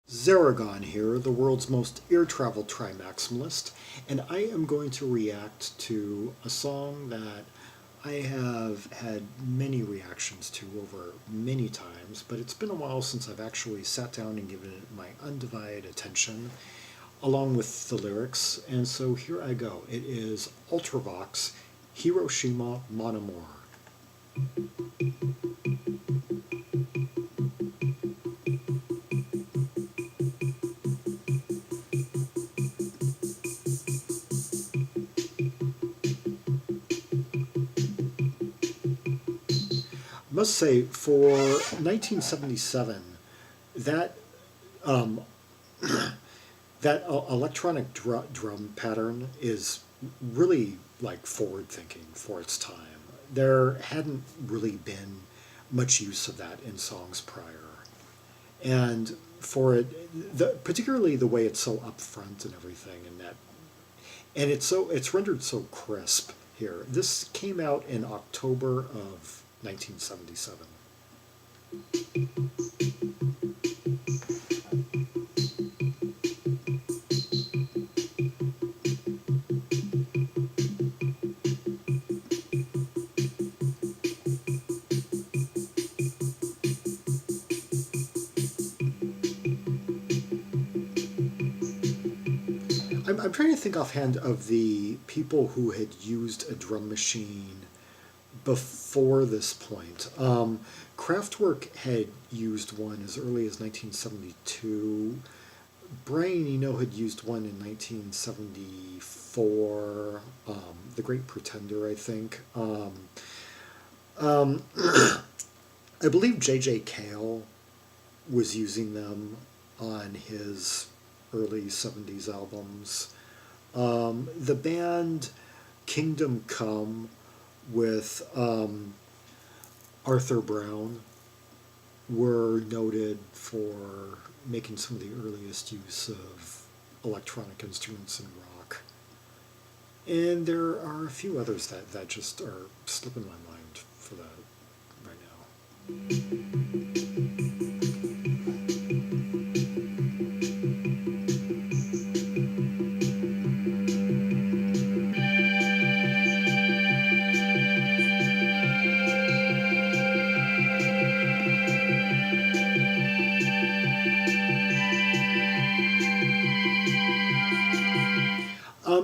Zaragon here, the world's most ear-travel tri-maximalist, and I am going to react to a song that I have had many reactions to over many times, but it's been a while since I've actually sat down and given it my undivided attention, along with the lyrics, and so here I go. It is Ultravox, Hiroshima Mon Amour. I must say, for 1977, that um, that electronic drum pattern is really like forward-thinking for its time. There hadn't really been much use of that in songs prior, and for it, particularly the way it's so upfront and everything, and it's rendered so crisp here. This came out in October of 1977. I'm trying to think offhand of the people who had used a drum machine before this point. Kraftwerk had used one as early as 1972. Brian Eno had used one in 1974. The Great Pretender, I think. Um, I believe J.J. Cale was using them on his early 70s albums. The band Kingdom Come with Arthur Brown were noted for making some of the earliest use of electronic instruments in rock. And there are a few others that just are slipping my mind for that right now.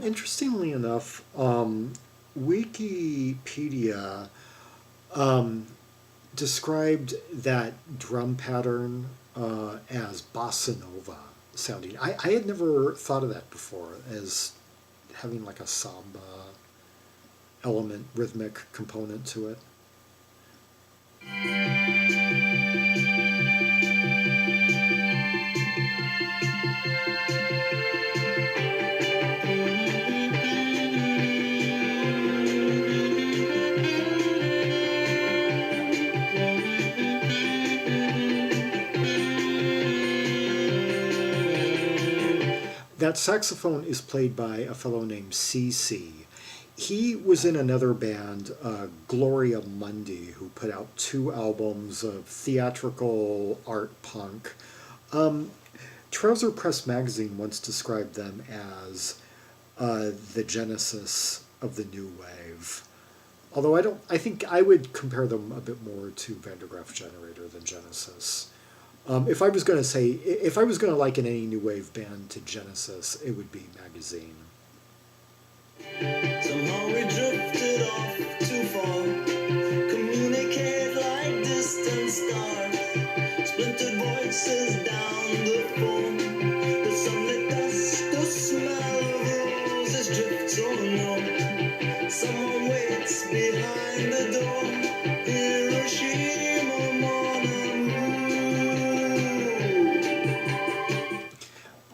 Interestingly enough, Wikipedia described that drum pattern as bossa nova sounding. I had never thought of that before as having like a samba element, rhythmic component to it. That saxophone is played by a fellow named CC. He was in another band, Gloria Mundi, who put out 2 albums of theatrical art punk. Trouser Press magazine once described them as the genesis of the new wave. Although I think I would compare them a bit more to Van der Graaf Generator than Genesis. If I was going to liken any new wave band to Genesis, it would be Magazine. Somehow we drifted off too far, communicate like distant stars, splintered voices down the phone, the sunlit dust, the smell of roses drifts on north, someone waits behind the door, Hiroshima Mon Amour.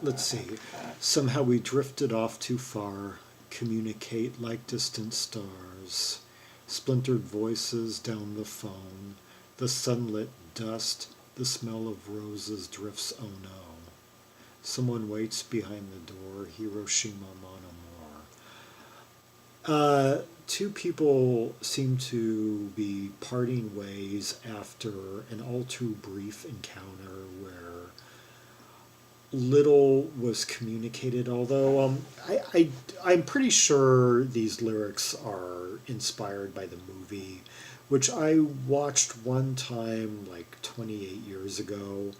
Let's see. Somehow we drifted off too far, communicate like distant stars, splintered voices down the phone, the sunlit dust, the smell of roses drifts, oh no. Someone waits behind the door, Hiroshima Mon Amour. 2 people seem to be parting ways after an all too brief encounter where little was communicated, although I'm pretty sure these lyrics are inspired by the movie, which I watched one time like 28 years ago.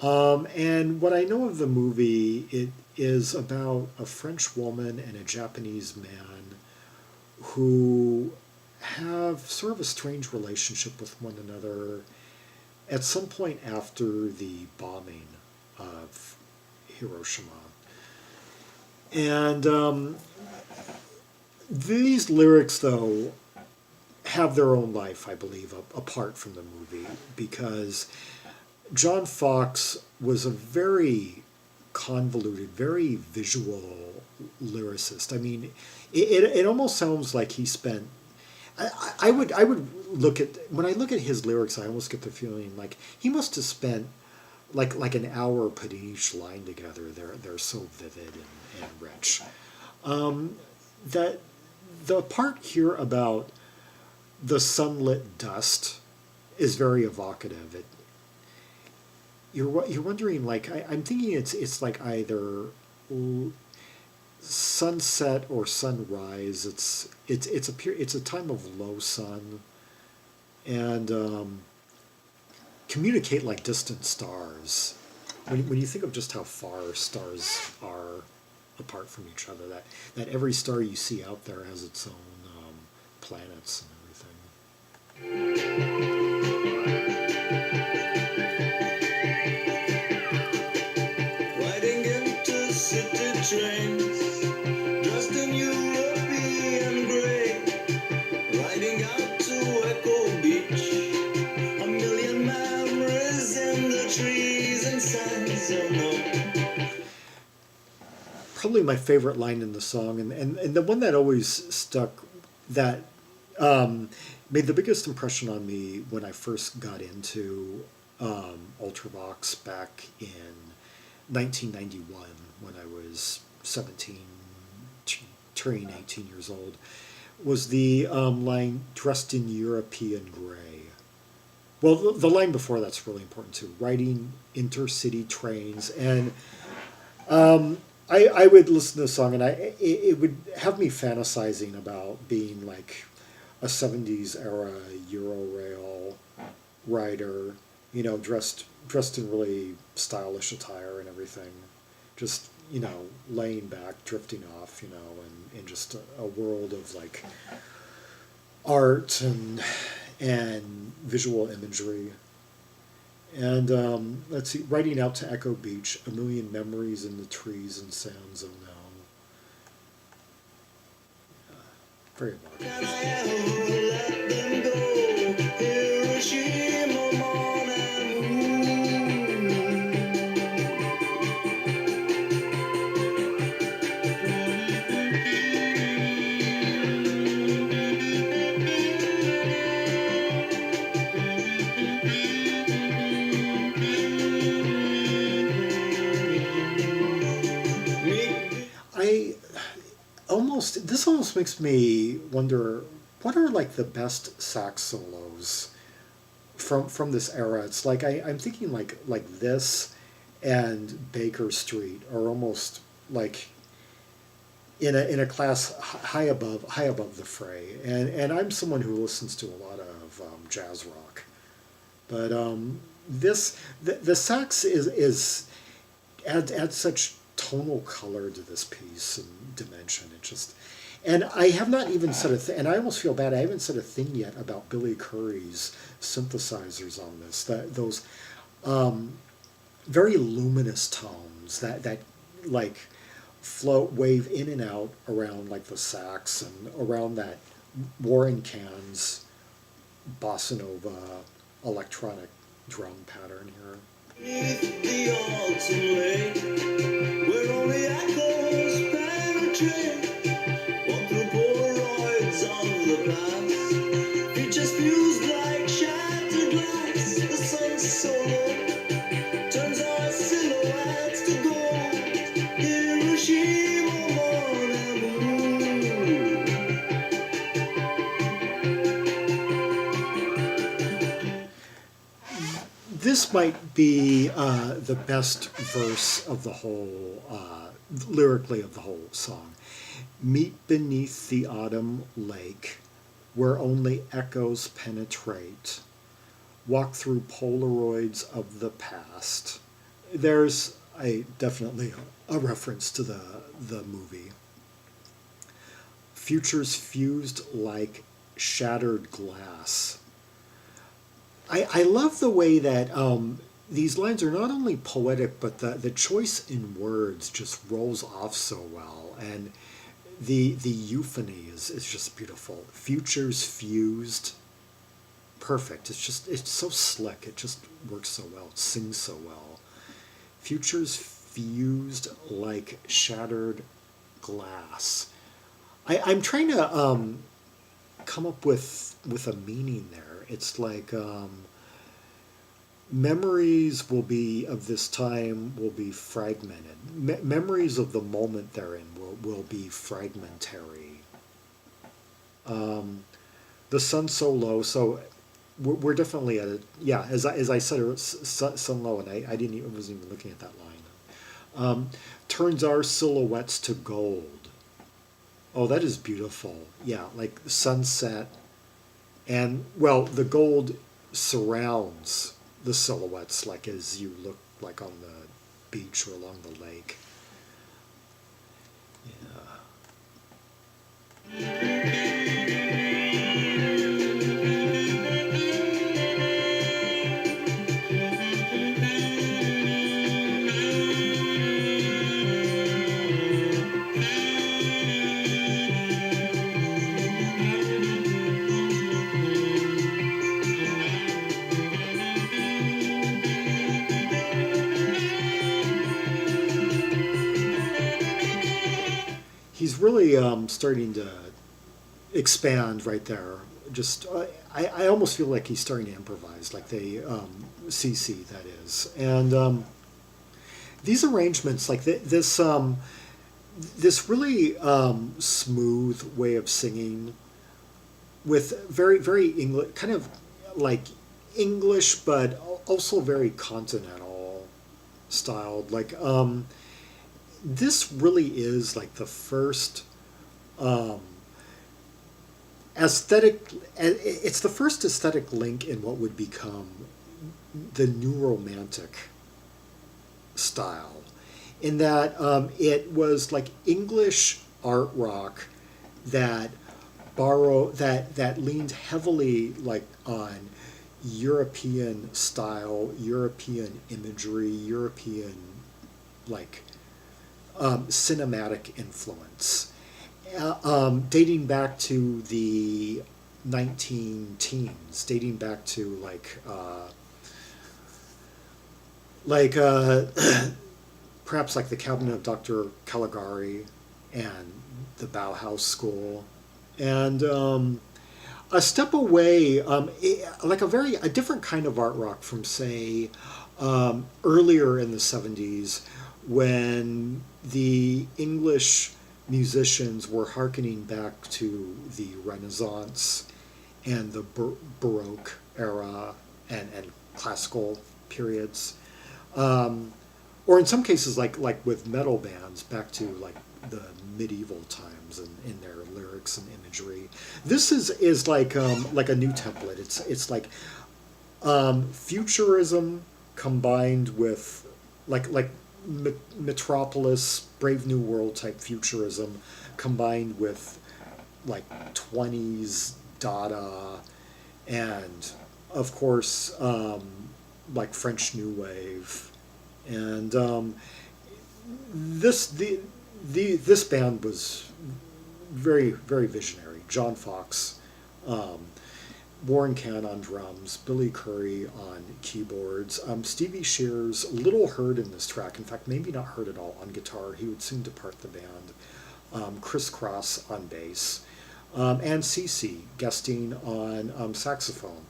And what I know of the movie, it is about a French woman and a Japanese man who have sort of a strange relationship with one another at some point after the bombing of Hiroshima. And these lyrics, though, have their own life, I believe, apart from the movie, because John Foxx was a very convoluted, very visual lyricist. I mean, it almost sounds like he spent. I would look at when I look at his lyrics, I almost get the feeling like he must have spent like an hour putting each line together. They're so vivid and rich. That the part here about the sunlit dust is very evocative. You're wondering, like, I'm thinking it's like either sunset or sunrise. It's a time of low sun, and communicate like distant stars. When you think of just how far stars are apart from each other, that every star you see out there has its own planets and everything. Riding into city trains, dressed in European grey, riding out to Echo Beach, a million memories in the trees and signs of no. Probably my favorite line in the song, and the one that always stuck, that made the biggest impression on me when I first got into Ultravox back in 1991, when I was 17, turning 18 years old, was the line, dressed in European gray. Well, the line before that's really important too, riding intercity trains. And I would listen to the song, and it would have me fantasizing about being like a 70s era Eurorail rider, dressed in really stylish attire and everything, just laying back, drifting off, in just a world of like art and visual imagery. And let's see, riding out to Echo Beach, a million memories in the trees and sounds unknown. Very evocative. Can I ever let them go? Hiroshima Mon This almost makes me wonder, what are like the best sax solos from this era? It's like I'm thinking like this and Baker Street are almost like in a class high above the fray. And I'm someone who listens to a lot of jazz rock, but the sax is adds such tonal color to this piece and dimension. It just, and I have not even said a thing, and I almost feel bad, I haven't said a thing yet about Billy Currie's synthesizers on this. Those very luminous tones that like float, wave in and out around like the sax and around that Warren Cann's bossa nova electronic drum pattern here. beneath the autumn lake, where only echoes penetrate, walk through Polaroids of the past, features fused like shattered glass. The sun's so low, turns our silhouettes to gold. Hiroshima Mon Amour. this might be the best verse of the whole, lyrically of the whole song. Meet beneath the autumn lake, where only echoes penetrate. Walk through Polaroids of the past. There's definitely a reference to the movie. Futures fused like shattered glass. I love the way that these lines are not only poetic, but the choice in words just rolls off so well. And the euphony is just beautiful. Futures fused. Perfect. It's so slick. It just works so well. It sings so well. Futures fused like shattered glass. I'm trying to come up with a meaning there. It's like memories will be of this time will be fragmented. Memories of the moment they're in will be fragmentary. The sun's so low, so we're definitely at as I said, sun low, and I wasn't even looking at that line. Turns our silhouettes to gold. Oh, that is beautiful. Yeah, like sunset. And, well, the gold surrounds the silhouettes, like as you look like on the beach or along the lake. Yeah. He's really starting to expand right there. Just I almost feel like he's starting to improvise, like the CC that is, and these arrangements, like this really smooth way of singing, with very English, kind of like English, but also very continental styled, like. This really is like the first aesthetic. It's the first aesthetic link in what would become the new romantic style, in that it was like English art rock that that leaned heavily like on European style, European imagery, European like cinematic influence, dating back to the 19 teens, dating back to perhaps like the Cabinet of Dr. Caligari and the Bauhaus School, and a step away, like a different kind of art rock from, say, earlier in the 70s, when the English musicians were hearkening back to the Renaissance and the Baroque era and classical periods, or in some cases, like with metal bands, back to like the medieval times in their lyrics and imagery. This is like a new template. It's like futurism combined with like Metropolis, Brave New World type futurism, combined with like 20s Dada, and of course like French New Wave, and this band was very visionary. John Foxx, Warren Cann on drums, Billy Currie on keyboards, Stevie Shears, little heard in this track, in fact maybe not heard at all, on guitar. He would soon depart the band. Criss Cross on bass, and CC guesting on saxophone.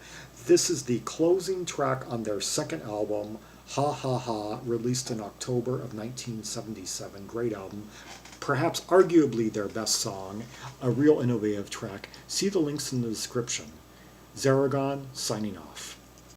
This is the closing track on their second album, Ha Ha Ha, released in October of 1977. Great album. Perhaps arguably their best song, a real innovative track. See the links in the description. Zaragon signing off.